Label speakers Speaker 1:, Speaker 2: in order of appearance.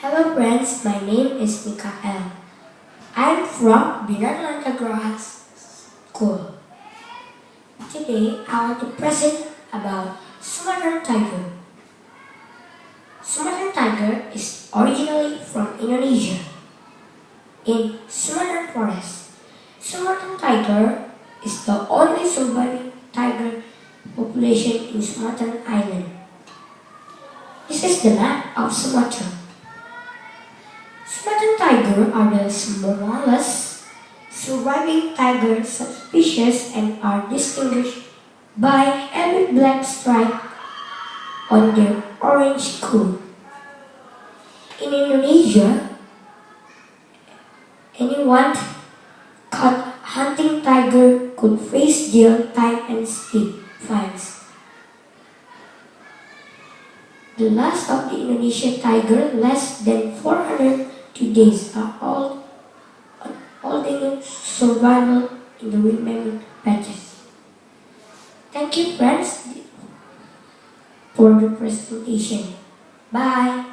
Speaker 1: Hello friends, my name is Mikhael. I'm from Talenta Graha School. Today I want to present about Sumatran tiger. Sumatran tiger is originally from Indonesia. In Sumatran forest, Sumatran tiger is the only surviving tiger population in Sumatran island. This is the map of Sumatra. Sumatran tiger are the smallest surviving tiger subspecies and are distinguished by heavy black stripe on their orange coat. In Indonesia, anyone caught hunting tiger could face jail time and steep fines. The last of the Indonesian tiger, less than 402 days, are all the survival in the remaining patches. Thank you friends for the presentation. Bye.